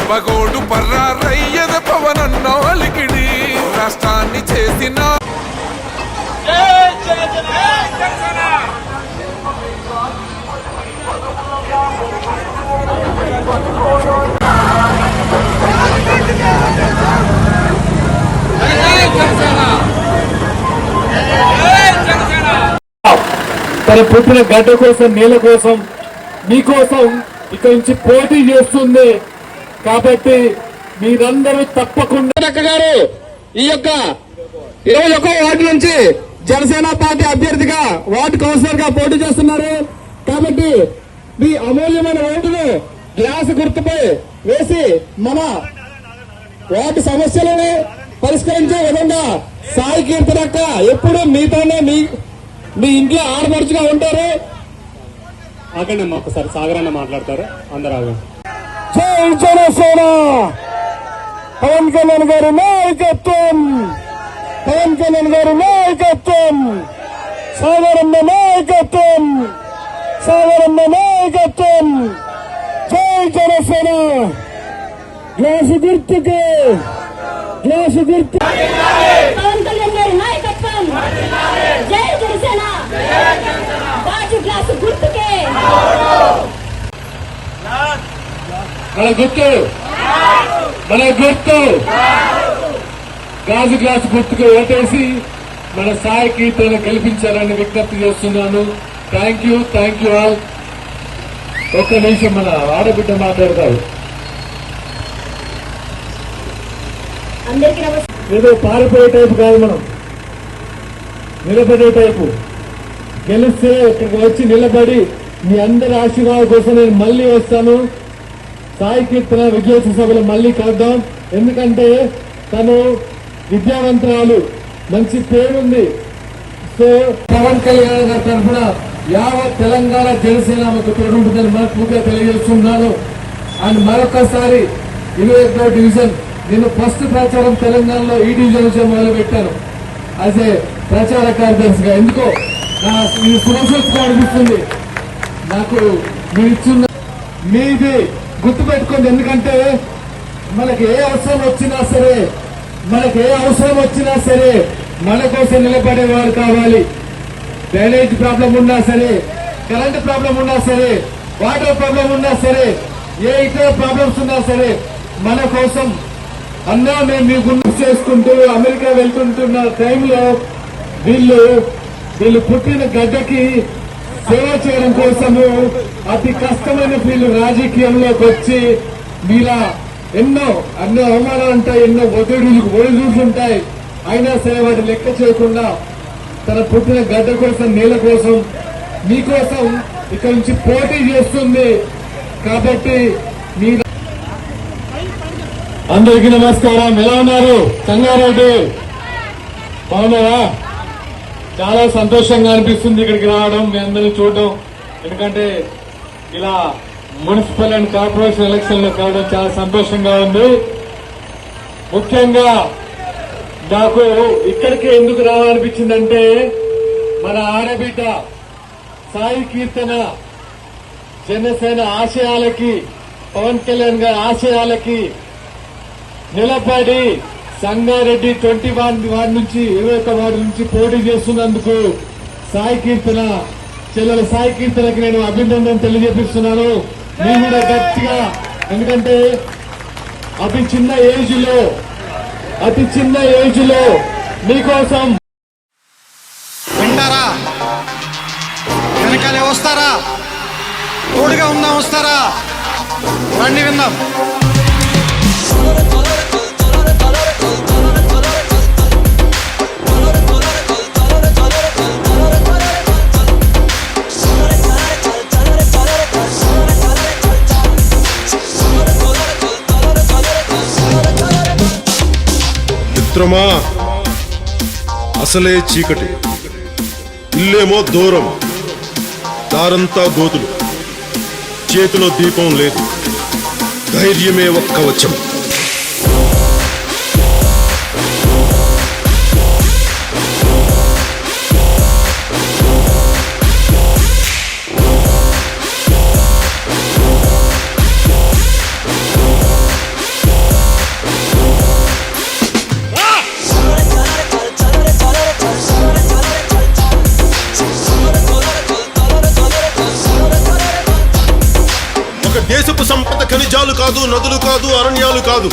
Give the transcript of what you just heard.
పగోడు పర్రారయ్యద పవనన్న అలికిడి రాష్ట్రాన్ని చేసిన తన పుట్టిన గడ్డ కోసం నేల కోసం మీకోసం ఇక్కడి నుంచి పోటీ చేస్తుంది కాబట్టి మీరందరూ తప్పకుండా గారు ఈ యొక్క 21వ వార్డు నుంచి జనసేన పార్టీ అభ్యర్థిగా వార్డు కౌన్సిలర్ గా పోటీ చేస్తున్నారు కాబట్టి మీ అమూల్యమైన ఓటును గ్లాసు గుర్తుపై వేసి మన వార్డు సమస్యలను పరిష్కరించే విధంగా సాయి కీర్తనక్క ఎప్పుడు మీతోనే మీ ఇంట్లో ఆడపడుచుగా ఉంటారు. ఆగండి అమ్మ, ఒకసారి సాగరన్న మాట్లాడతారు, అందరూ ఆగండి. జై జనసేన, పవన్ కళ్యాణ్ గారి నాయకత్వం, పవన్ కళ్యాణ్ గారి నాయకత్వం, సాగరన్న నాయకత్వం, సాగరన్న నాయకత్వం. జై జనసేన, గ్లాసు గుర్తుకే, గ్లాసు గుర్తు. పవన్ కళ్యాణ్ గారి నాయకత్వం, జై జనసేన, గాజు గ్లాసు గుర్తుకే. మన గుర్తు, మన గుర్తు గాజు గ్లాసు గుర్తుకు ఓటేసి మన సాయి కీర్తన గెలిపించాలని విజ్ఞప్తి చేస్తున్నాను. Thank you all. ఒక్క నిమిషం మన ఆడబిడ్డ మాట్లాడతారు. ఏదో పారిపోయే టైపు కాదు, మనం నిలబడే టైపు. గెలిస్తే ఇక్కడికి వచ్చి నిలబడి మీ అందరి ఆశీర్వాదం కోసం నేను మళ్ళీ వస్తాను. సాయి కీర్తన విజయోత్సవ సభలో మళ్ళీ కలుద్దాం. ఎందుకంటే తను విద్యావంతురాలు, మంచి పేరుంది. సో పవన్ కళ్యాణ్ గారి తరఫున యావత్ తెలంగాణ జనసేన ఉంటుందని మనస్ఫూర్తిగా తెలియజేస్తున్నాను. అండ్ మరొకసారి 21వ డివిజన్, నేను ఫస్ట్ ప్రచారం తెలంగాణలో ఈ డివిజన్ నుంచి మొదలు పెట్టాను యాజ్ ఏ ప్రచార కార్యదర్శిగా. ఎందుకో ఇది సురక్షితంగా అనిపిస్తుంది నాకు. మీరు ఇచ్చిన మీది గుర్తుపెట్టుకోండి. ఎందుకంటే మనకి ఏ అవసరం వచ్చినా సరే మన కోసం నిలబడేవారు కావాలి. డ్రైనేజ్ ప్రాబ్లం ఉన్నా సరే, కరెంట్ ప్రాబ్లం ఉన్నా సరే, వాటర్ ప్రాబ్లం ఉన్నా సరే, ఏ ఇతర ప్రాబ్లమ్స్ ఉన్నా సరే మన కోసం అన్నా మేము మీ గుర్తు చేసుకుంటూ అమెరికా వెళ్తుంటున్న టైంలో వీళ్ళు పుట్టిన గడ్డకి సేవ చేయడం కోసము అతి కష్టమైన వీళ్ళు రాజకీయంలోకి వచ్చి మీలా ఎన్నో అవమానాలు ఉంటాయి, ఎన్నో ఒడిదుడులు ఉంటాయి. అయినా సరే వాటి లెక్క చేయకుండా తన పుట్టిన గడ్డ కోసం, నేల కోసం, మీకోసం ఇక్కడ నుంచి పోటీ చేస్తుంది. కాబట్టి మీ అందరికీ నమస్కారం. ఎలా ఉన్నారు? సంగారెడ్డి బాగున్నారా? చాలా సంతోషంగా అనిపిస్తుంది ఇక్కడికి రావడం, మీ అందరినీ చూడడం. ఎందుకంటే ఇలా మున్సిపల్ అండ్ కార్పొరేషన్ ఎలక్షన్ లో కావడం చాలా సంతోషంగా ఉంది. ముఖ్యంగా నాకు ఇక్కడికి ఎందుకు రావాలనిపించిందంటే మన ఆడబిడ్డ సాయి కీర్తన జనసేన ఆశయాలకి, పవన్ కళ్యాణ్ గారి ఆశయాలకి నిలబడి సంగారెడ్డి 21 వార్డు నుంచి 21 వార్డు నుంచి పోటీ చేస్తున్నందుకు చెల్లెల సాయి కీర్తనకి నేను అభినందన తెలియజేపిస్తున్నాను. నేను కూడా గట్టిగా, ఎందుకంటే అతి చిన్న ఏజ్ లో మీకోసం వింటారా? వెనకాలే వస్తారా? తోడుగా ఉందాం, వస్తారా? రండి విందాం. మిత్రమా, అసలే చీకటి, ఇల్లేమో దూరం, దారంతా గోతులు, చేతిలో దీపం లేదు, ధైర్యమే ఒక్క కవచం. కాదు, నదులు కాదు, అరణ్యాలు కాదు,